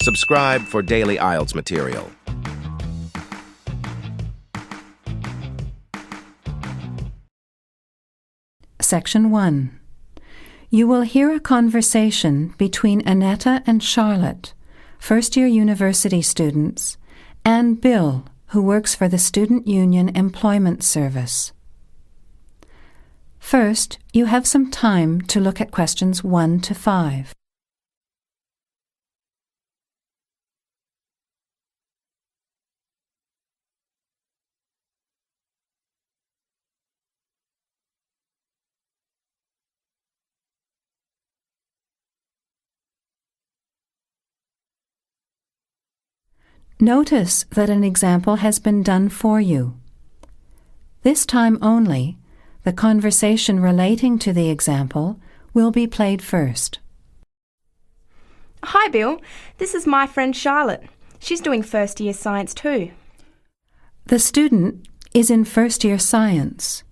Subscribe for daily IELTS material. Section 1. You will hear a conversation between Annetta and Charlotte, first-year university students, and Bill, who works for the Student Union Employment Service. First, you have some time to look at questions 1 to 5. Notice that an example has been done for you. This time only, the conversation relating to the example will be played first. Hi Bill, this is my friend Charlotte. She's doing first year science too. The student is in first year science,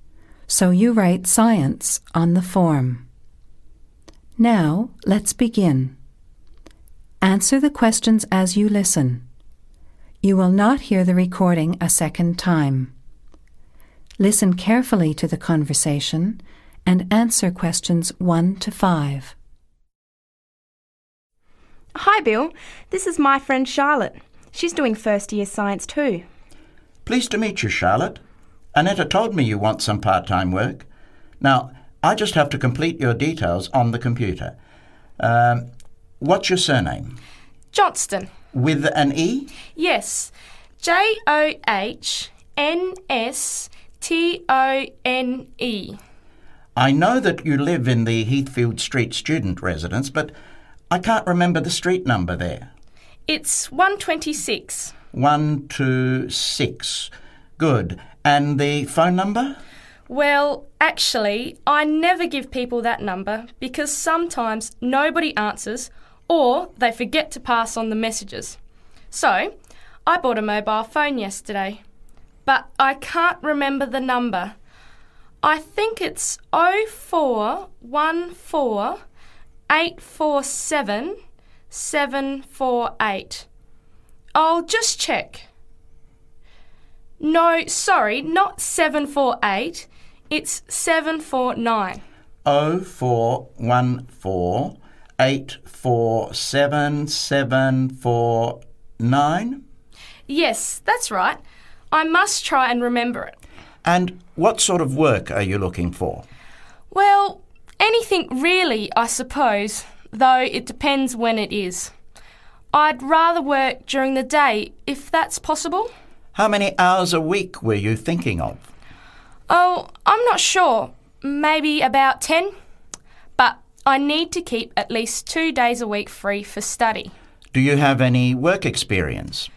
so you write science on the form. Now, let's begin. Answer the questions as you listen. You will not hear the recording a second time. Listen carefully to the conversation and answer questions 1 to 5. Hi Bill, this is my friend Charlotte. She's doing first year science too. Pleased to meet you, Charlotte. Annetta told me you want some part-time work. Now, I just have to complete your details on the computer. What's your surname? Johnston. With an E? Yes, Johnstone. I know that you live in the Heathfield Street student residence, but I can't remember the street number there. It's 126. 126. Good. And the phone number? Well, actually, I never give people that number because sometimes nobody answers or they forget to pass on the messages. So, I bought a mobile phone yesterday, but I can't remember the number. I think it's 0414 847 748. I'll just check. No, sorry, not 748. It's 749. 0414 847 749? Yes, that's right. I must try and remember it. And what sort of work are you looking for? Well, anything really, I suppose, though it depends when it is. I'd rather work during the day, if that's possible. How many hours a week were you thinking of? Oh, I'm not sure. Maybe about 10. But I need to keep at least 2 days a week free for study. Do you have any work experience?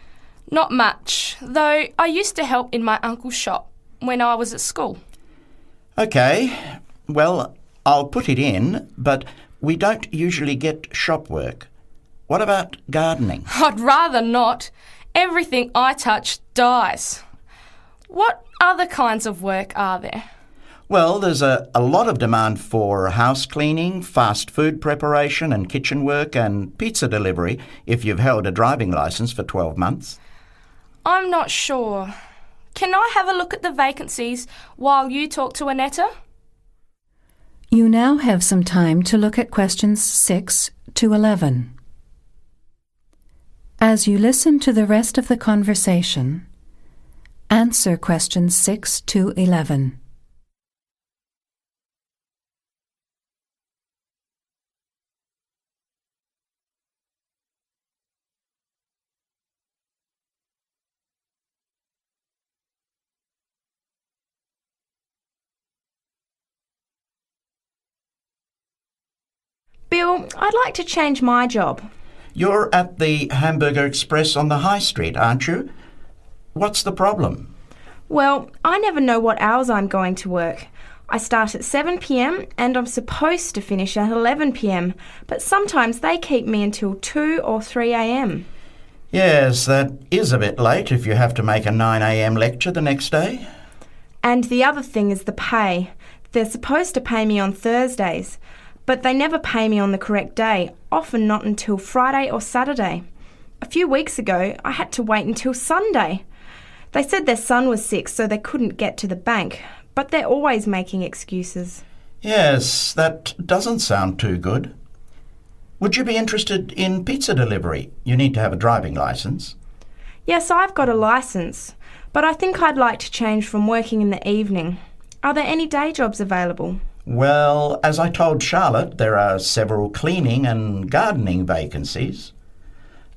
Not much, though I used to help in my uncle's shop when I was at school. OK, well, I'll put it in, but we don't usually get shop work. What about gardening? I'd rather not. Everything I touch dies. What other kinds of work are there? Well, there's a lot of demand for house cleaning, fast food preparation and kitchen work and pizza delivery if you've held a driving licence for 12 months. I'm not sure. Can I have a look at the vacancies while you talk to Annetta? You now have some time to look at questions 6 to 11. As you listen to the rest of the conversation, answer questions 6 to 11. Bill, I'd like to change my job. You're at the Hamburger Express on the High Street, aren't you? What's the problem? Well, I never know what hours I'm going to work. I start at 7 p.m. and I'm supposed to finish at 11 p.m, but sometimes they keep me until 2 or 3 a.m. Yes, that is a bit late if you have to make a 9 a.m. lecture the next day. And the other thing is the pay. They're supposed to pay me on Thursdays, but they never pay me on the correct day, often not until Friday or Saturday. A few weeks ago, I had to wait until Sunday. They said their son was sick, so they couldn't get to the bank, but they're always making excuses. Yes, that doesn't sound too good. Would you be interested in pizza delivery? You need to have a driving licence. Yes, I've got a licence, but I think I'd like to change from working in the evening. Are there any day jobs available? Well, as I told Charlotte, there are several cleaning and gardening vacancies.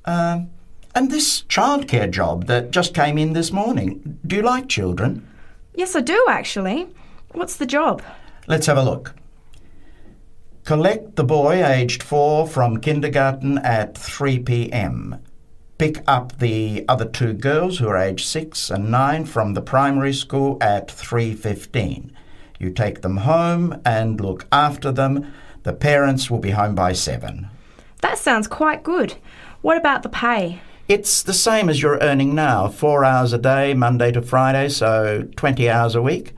And this childcare job that just came in this morning. Do you like children? Yes, I do, actually. What's the job? Let's have a look. Collect the boy aged 4 from kindergarten at 3 p.m. Pick up the other 2 girls who are aged 6 and 9 from the primary school at 3:15. You take them home and look after them. The parents will be home by 7. That sounds quite good. What about the pay? It's the same as you're earning now, 4 hours a day, Monday to Friday, so 20 hours a week.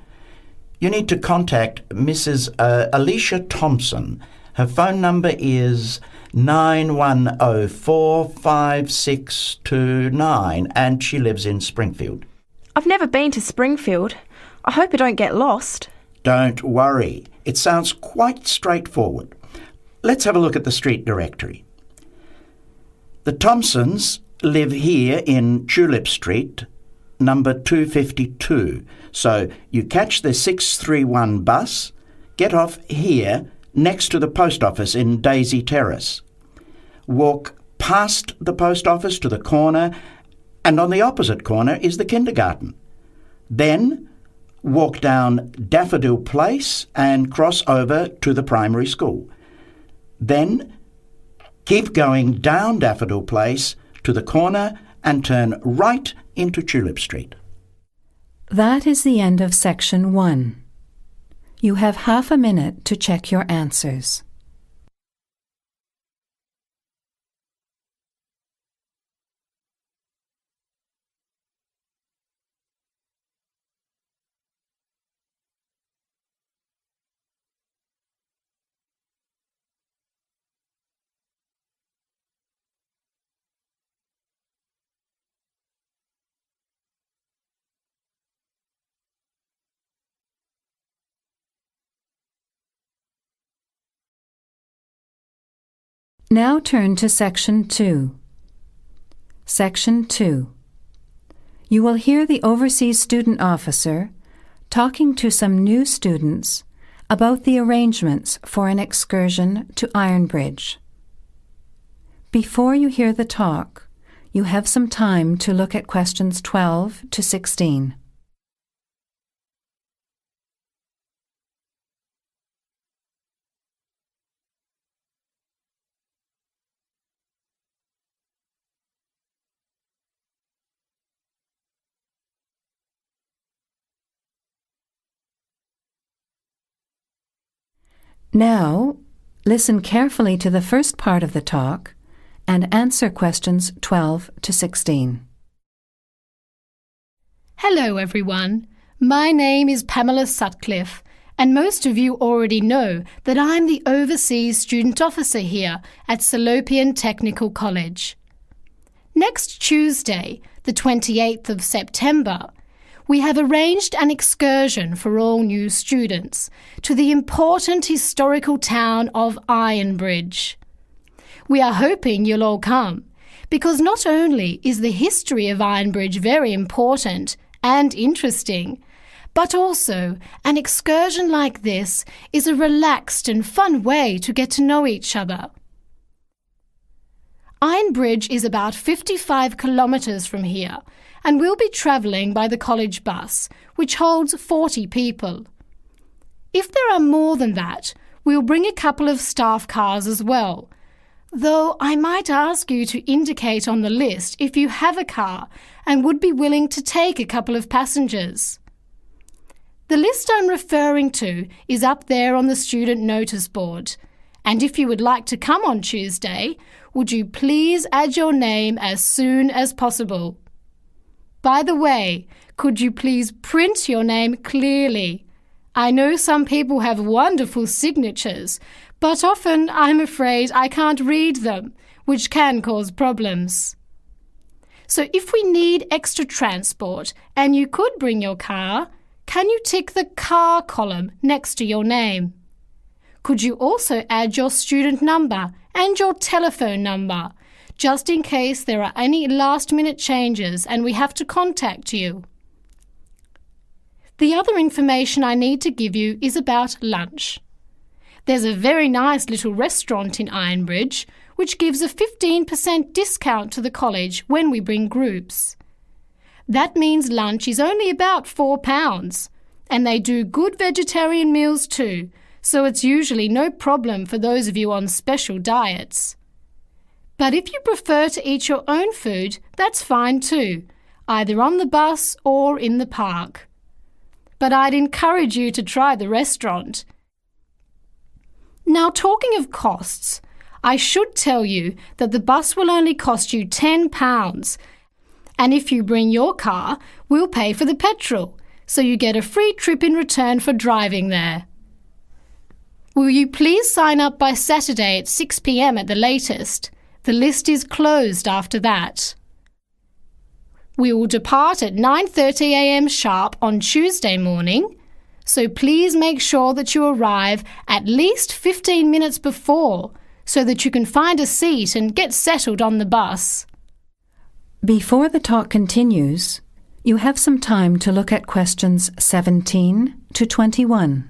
You need to contact Mrs. Alicia Thompson. Her phone number is 91045629 and she lives in Springfield. I've never been to Springfield. I hope I don't get lost. Don't worry. It sounds quite straightforward. Let's have a look at the street directory. The Thompsons live here in Tulip Street, number 252. So you catch the 631 bus, get off here next to the post office in Daisy Terrace. Walk past the post office to the corner, and on the opposite corner is the kindergarten. Then walk down Daffodil Place and cross over to the primary school. Then keep going down Daffodil Place to the corner and turn right into Tulip Street. That is the end of Section 1. You have half a minute to check your answers. Now turn to Section 2. Section 2. You will hear the Overseas Student Officer talking to some new students about the arrangements for an excursion to Ironbridge. Before you hear the talk, you have some time to look at questions 12 to 16. Now, listen carefully to the first part of the talk and answer questions 12 to 16. Hello everyone, my name is Pamela Sutcliffe and most of you already know that I'm the Overseas Student Officer here at Salopian Technical College. Next Tuesday, the 28th of September, we have arranged an excursion for all new students to the important historical town of Ironbridge. We are hoping you'll all come, because not only is the history of Ironbridge very important and interesting, but also an excursion like this is a relaxed and fun way to get to know each other. Ironbridge is about 55 kilometres from here, and we'll be travelling by the college bus, which holds 40 people. If there are more than that, we'll bring a couple of staff cars as well, though I might ask you to indicate on the list if you have a car and would be willing to take a couple of passengers. The list I'm referring to is up there on the student notice board, and if you would like to come on Tuesday, would you please add your name as soon as possible? By the way, could you please print your name clearly? I know some people have wonderful signatures, but often I'm afraid I can't read them, which can cause problems. So if we need extra transport and you could bring your car, can you tick the car column next to your name? Could you also add your student number and your telephone number, just in case there are any last-minute changes and we have to contact you? The other information I need to give you is about lunch. There's a very nice little restaurant in Ironbridge which gives a 15% discount to the college when we bring groups. That means lunch is only about £4, and they do good vegetarian meals too, so it's usually no problem for those of you on special diets. But if you prefer to eat your own food, that's fine too, either on the bus or in the park. But I'd encourage you to try the restaurant. Now, talking of costs, I should tell you that the bus will only cost you £10, and if you bring your car, we'll pay for the petrol, so you get a free trip in return for driving there. Will you please sign up by Saturday at 6 p.m. at the latest? The list is closed after that. We will depart at 9:30 a.m. sharp on Tuesday morning, so please make sure that you arrive at least 15 minutes before so that you can find a seat and get settled on the bus. Before the talk continues, you have some time to look at questions 17 to 21.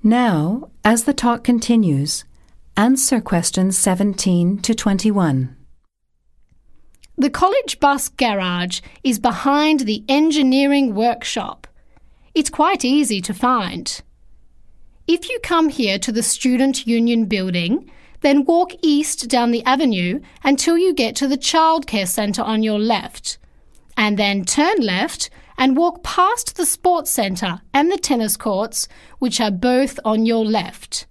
Now, as the talk continues, answer questions 17 to 21. The college bus garage is behind the engineering workshop. It's quite easy to find. If you come here to the Student Union building, then walk east down the avenue until you get to the childcare centre on your left, and then turn left and walk past the sports centre and the tennis courts, which are both on your left.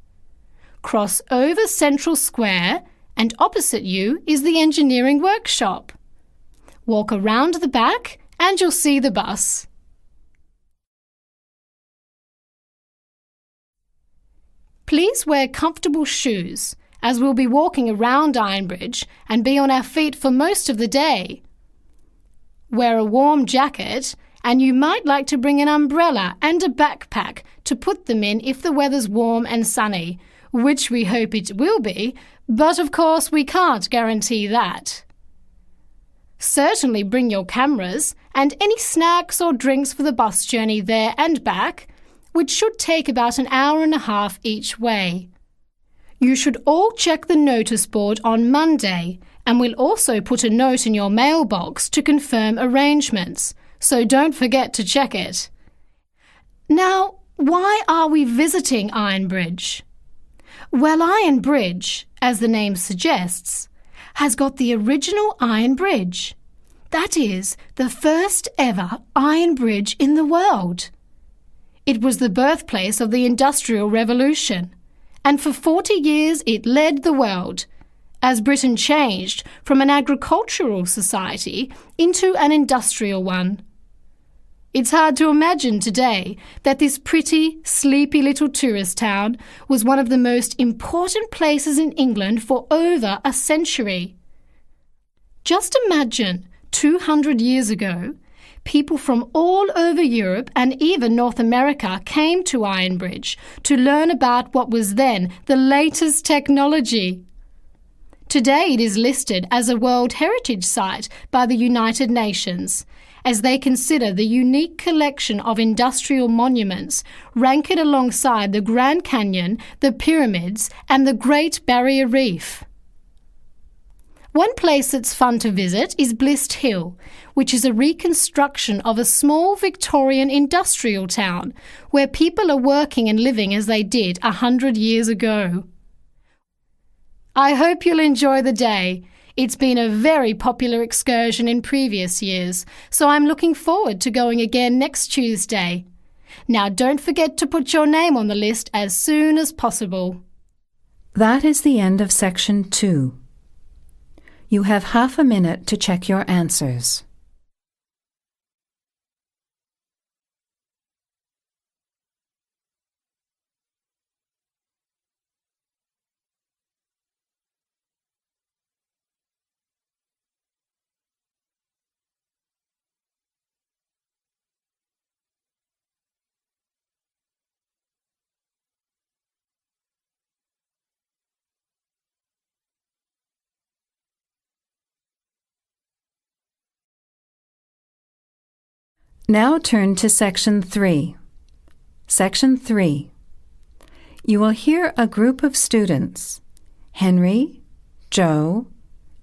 Cross over Central Square, and opposite you is the engineering workshop. Walk around the back and you'll see the bus. Please wear comfortable shoes, as we'll be walking around Ironbridge and be on our feet for most of the day. Wear a warm jacket, and you might like to bring an umbrella and a backpack to put them in if the weather's warm and sunny, which we hope it will be, but of course we can't guarantee that. Certainly bring your cameras and any snacks or drinks for the bus journey there and back, which should take about an hour and a half each way. You should all check the notice board on Monday, and we'll also put a note in your mailbox to confirm arrangements, so don't forget to check it. Now, why are we visiting Ironbridge? Well, Ironbridge, as the name suggests, has got the original iron bridge. That is, the first ever iron bridge in the world. It was the birthplace of the Industrial Revolution, and for 40 years it led the world, as Britain changed from an agricultural society into an industrial one. It's hard to imagine today that this pretty, sleepy little tourist town was one of the most important places in England for over a century. Just imagine, 200 years ago, people from all over Europe and even North America came to Ironbridge to learn about what was then the latest technology. Today it is listed as a World Heritage Site by the United Nations, as they consider the unique collection of industrial monuments rank it alongside the Grand Canyon, the pyramids, and the Great Barrier Reef. One place that's fun to visit is Blist Hill, which is a reconstruction of a small Victorian industrial town where people are working and living as they did 100 years ago. I hope you'll enjoy the day. It's been a very popular excursion in previous years, so I'm looking forward to going again next Tuesday. Now don't forget to put your name on the list as soon as possible. That is the end of Section 2. You have half a minute to check your answers. Now turn to Section 3. Section 3. You will hear a group of students, Henry, Joe,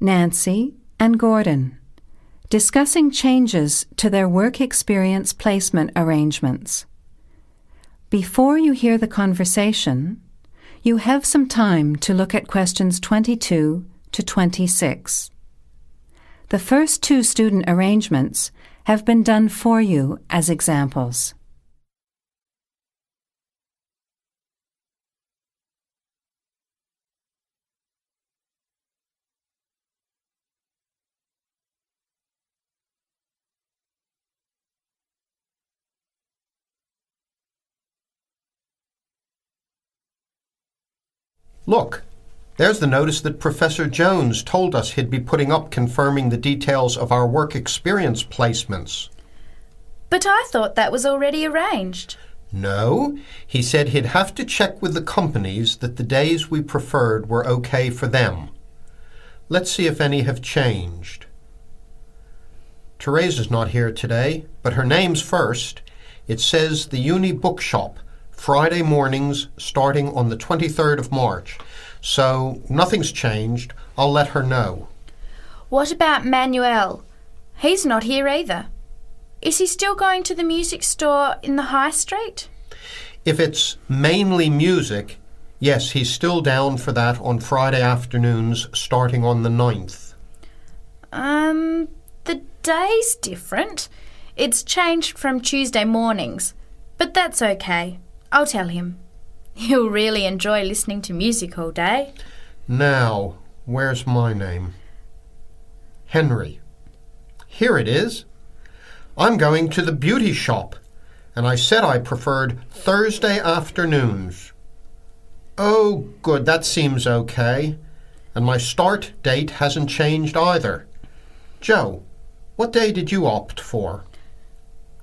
Nancy, and Gordon, discussing changes to their work experience placement arrangements. Before you hear the conversation, you have some time to look at questions 22 to 26. The first two student arrangements have been done for you as examples. Look, there's the notice that Professor Jones told us he'd be putting up confirming the details of our work experience placements. But I thought that was already arranged. No, he said he'd have to check with the companies that the days we preferred were okay for them. Let's see if any have changed. Teresa's not here today, but her name's first. It says the Uni Bookshop, Friday mornings starting on the 23rd of March. So nothing's changed. I'll let her know. What about Manuel? He's not here either. Is he still going to the music store in the high street? If it's mainly music, yes, he's still down for that on Friday afternoons starting on the 9th. The day's different. It's changed from Tuesday mornings. But that's okay. I'll tell him. He'll really enjoy listening to music all day. Now, where's my name? Henry. Here it is. I'm going to the beauty shop, and I said I preferred Thursday afternoons. Oh, good, that seems okay. And my start date hasn't changed either. Joe, what day did you opt for?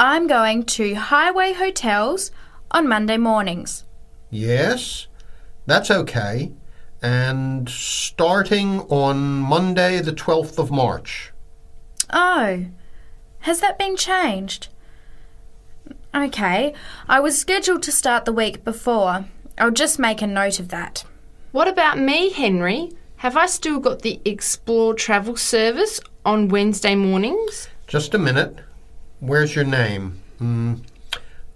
I'm going to Highway Hotels on Monday mornings. Yes, that's okay. And starting on Monday the 12th of March. Oh, has that been changed? Okay, I was scheduled to start the week before. I'll just make a note of that. What about me, Henry? Have I still got the Explore travel service on Wednesday mornings? Just a minute. Where's your name?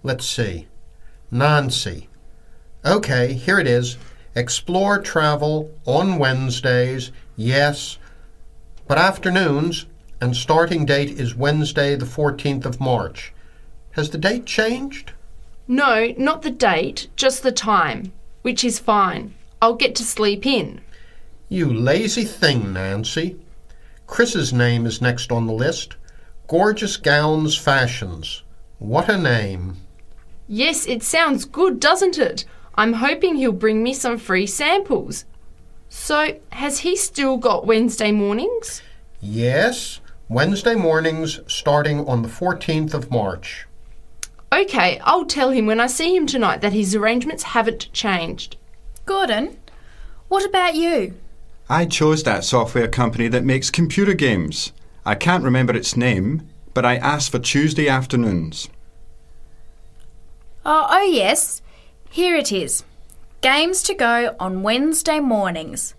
Let's see. Nancy. Okay, here it is. Explore travel on Wednesdays, yes, but afternoons, and starting date is Wednesday the 14th of March. Has the date changed? No, not the date, just the time, which is fine. I'll get to sleep in. You lazy thing, Nancy. Chris's name is next on the list. Gorgeous Gowns Fashions. What a name. Yes, it sounds good, doesn't it? I'm hoping he'll bring me some free samples. So, has he still got Wednesday mornings? Yes, Wednesday mornings starting on the 14th of March. Okay, I'll tell him when I see him tonight that his arrangements haven't changed. Gordon, what about you? I chose that software company that makes computer games. I can't remember its name, but I asked for Tuesday afternoons. Oh, yes. Here it is. Games to go on Wednesday mornings.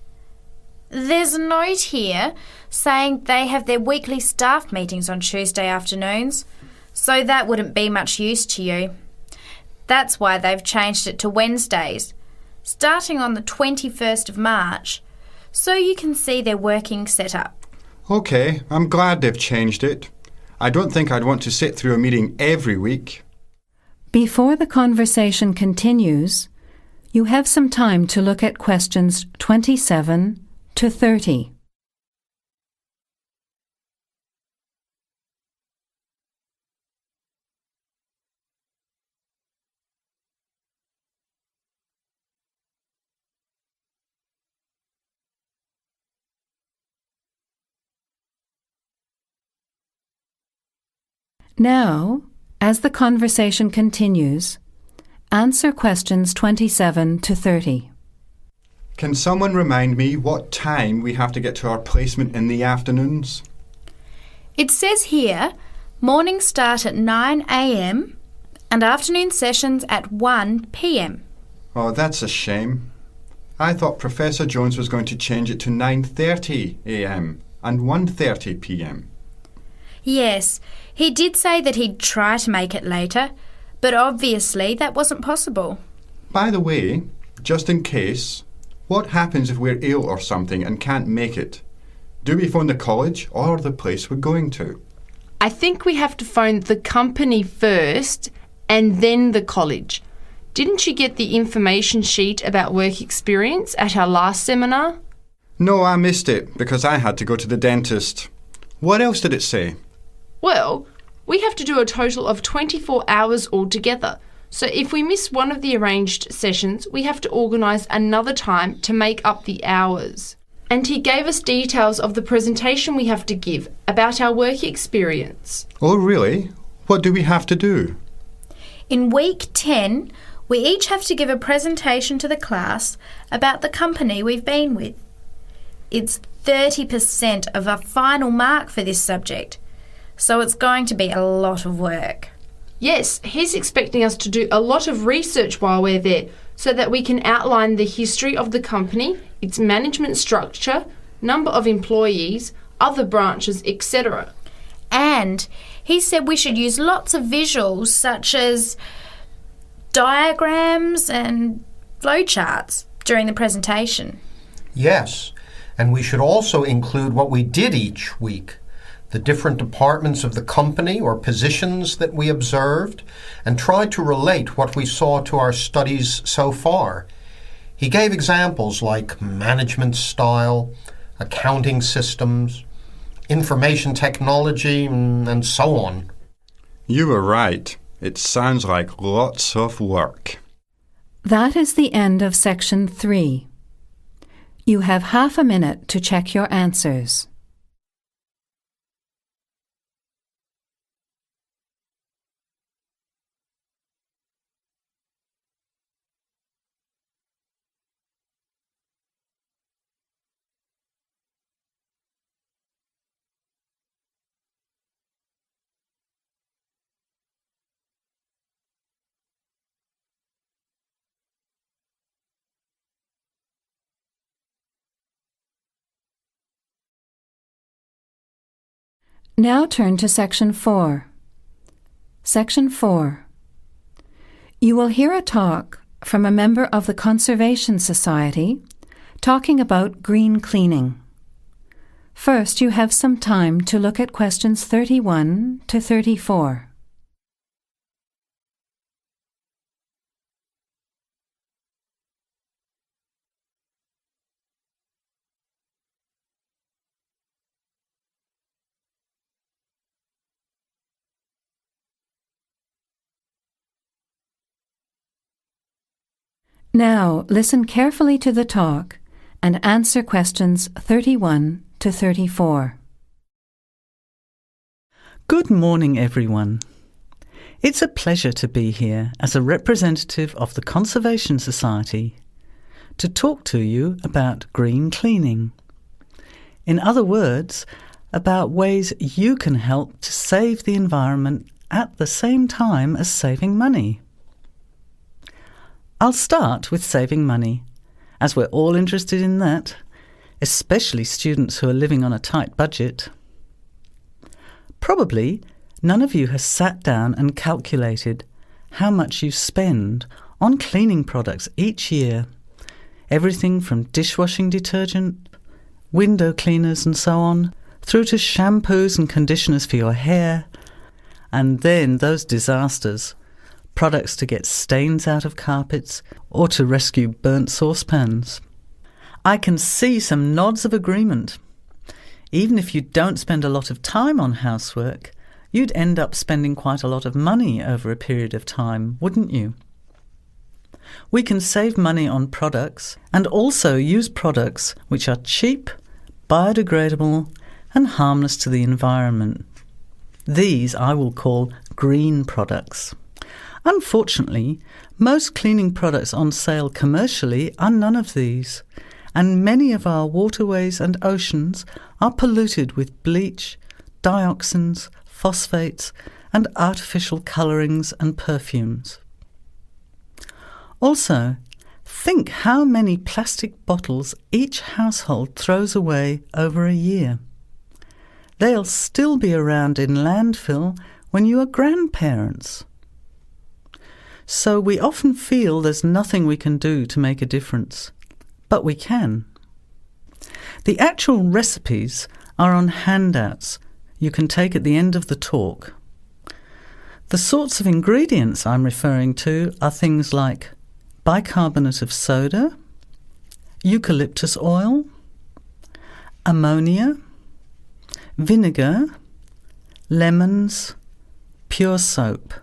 There's a note here saying they have their weekly staff meetings on Tuesday afternoons, so that wouldn't be much use to you. That's why they've changed it to Wednesdays, starting on the 21st of March, so you can see their working setup. OK, I'm glad they've changed it. I don't think I'd want to sit through a meeting every week. Before the conversation continues, You have some time to look at questions 27 to 30. Now, as the conversation continues, answer questions 27 to 30. Can someone remind me what time we have to get to our placement in the afternoons? It says here, mornings start at 9 a.m. and afternoon sessions at 1 p.m. Oh, that's a shame. I thought Professor Jones was going to change it to 9:30 a.m. and 1:30 p.m. Yes, he did say that he'd try to make it later, but obviously that wasn't possible. By the way, just in case, what happens if we're ill or something and can't make it? Do we phone the college or the place we're going to? I think we have to phone the company first and then the college. Didn't you get the information sheet about work experience at our last seminar? No, I missed it because I had to go to the dentist. What else did it say? Well, we have to do a total of 24 hours altogether. So if we miss one of the arranged sessions, we have to organise another time to make up the hours. And he gave us details of the presentation we have to give about our work experience. Oh, really? What do we have to do? In week 10, we each have to give a presentation to the class about the company we've been with. It's 30% of our final mark for this subject, so it's going to be a lot of work. Yes, he's expecting us to do a lot of research while we're there so that we can outline the history of the company, its management structure, number of employees, other branches, etc. And he said we should use lots of visuals such as diagrams and flowcharts during the presentation. Yes, and we should also include what we did each week, the different departments of the company or positions that we observed, and try to relate what we saw to our studies so far. He gave examples like management style, accounting systems, information technology, and so on. You were right. It sounds like lots of work. That is the end of section 3. You have half a minute to check your answers. Now turn to Section 4. Section 4. You will hear a talk from a member of the Conservation Society talking about green cleaning. First, you have some time to look at questions 31 to 34. Now, listen carefully to the talk and answer questions 31 to 34. Good morning, everyone. It's a pleasure to be here as a representative of the Conservation Society to talk to you about green cleaning. In other words, about ways you can help to save the environment at the same time as saving money. I'll start with saving money, as we're all interested in that, especially students who are living on a tight budget. Probably none of you has sat down and calculated how much you spend on cleaning products each year. Everything from dishwashing detergent, window cleaners and so on, through to shampoos and conditioners for your hair, and then those disasters, products to get stains out of carpets, or to rescue burnt saucepans. I can see some nods of agreement. Even if you don't spend a lot of time on housework, you'd end up spending quite a lot of money over a period of time, wouldn't you? We can save money on products and also use products which are cheap, biodegradable, and harmless to the environment. These I will call green products. Unfortunately, most cleaning products on sale commercially are none of these, and many of our waterways and oceans are polluted with bleach, dioxins, phosphates, and artificial colourings and perfumes. Also, think how many plastic bottles each household throws away over a year. They'll still be around in landfill when you are grandparents. So we often feel there's nothing we can do to make a difference, but we can. The actual recipes are on handouts you can take at the end of the talk. The sorts of ingredients I'm referring to are things like bicarbonate of soda, eucalyptus oil, ammonia, vinegar, lemons, pure soap.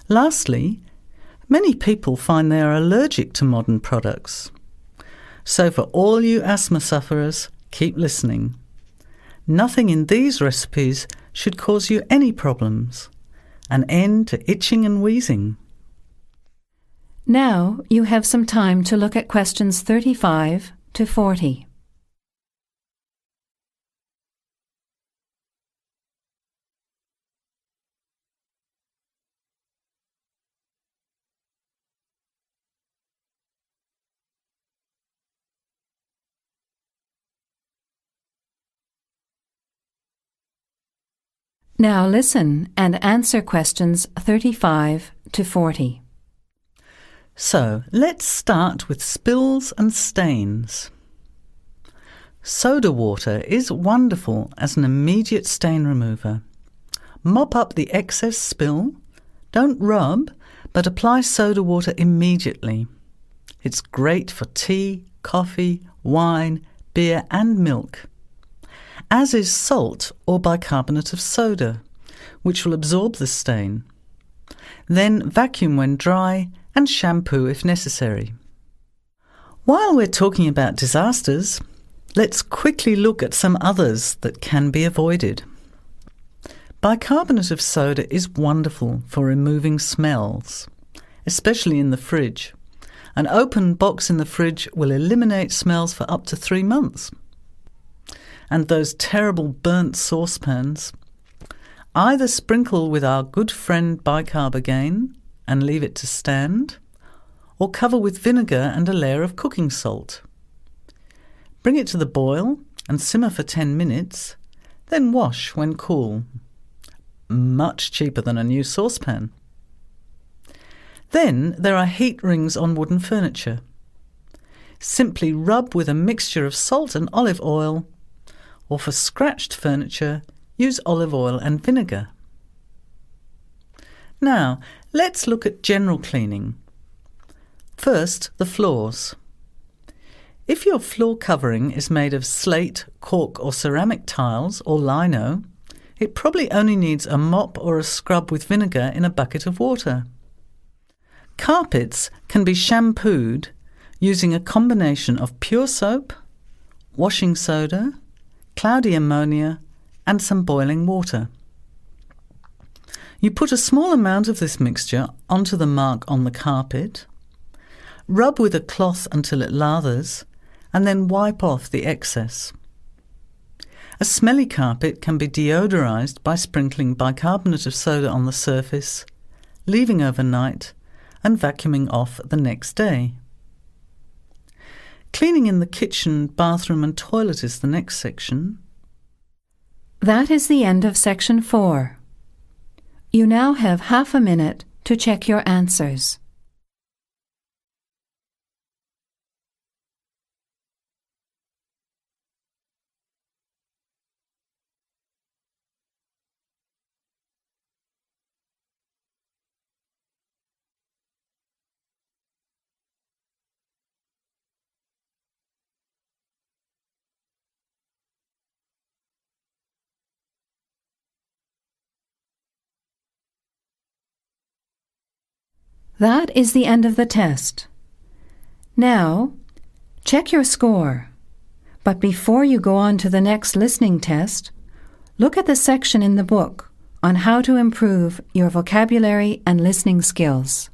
Lastly, many people find they are allergic to modern products. So for all you asthma sufferers, keep listening. Nothing in these recipes should cause you any problems. An end to itching and wheezing. Now you have some time to look at questions 35 to 40. Now listen and answer questions 35 to 40. So, let's start with spills and stains. Soda water is wonderful as an immediate stain remover. Mop up the excess spill. Don't rub, but apply soda water immediately. It's great for tea, coffee, wine, beer and milk. As is salt or bicarbonate of soda, which will absorb the stain. Then vacuum when dry and shampoo if necessary. While we're talking about disasters, let's quickly look at some others that can be avoided. Bicarbonate of soda is wonderful for removing smells, especially in the fridge. An open box in the fridge will eliminate smells for up to 3 months. And those terrible burnt saucepans, either sprinkle with our good friend bicarb again and leave it to stand, or cover with vinegar and a layer of cooking salt. Bring it to the boil and simmer for 10 minutes, then wash when cool. Much cheaper than a new saucepan. Then there are heat rings on wooden furniture. Simply rub with a mixture of salt and olive oil, or for scratched furniture, use olive oil and vinegar. Now, let's look at general cleaning. First, the floors. If your floor covering is made of slate, cork or ceramic tiles or lino, it probably only needs a mop or a scrub with vinegar in a bucket of water. Carpets can be shampooed using a combination of pure soap, washing soda, cloudy ammonia and some boiling water. You put a small amount of this mixture onto the mark on the carpet, rub with a cloth until it lathers, and then wipe off the excess. A smelly carpet can be deodorized by sprinkling bicarbonate of soda on the surface, leaving overnight, and vacuuming off the next day. Cleaning in the kitchen, bathroom and toilet is the next section. That is the end of section 4. You now have half a minute to check your answers. That is the end of the test. Now, check your score. But before you go on to the next listening test, look at the section in the book on how to improve your vocabulary and listening skills.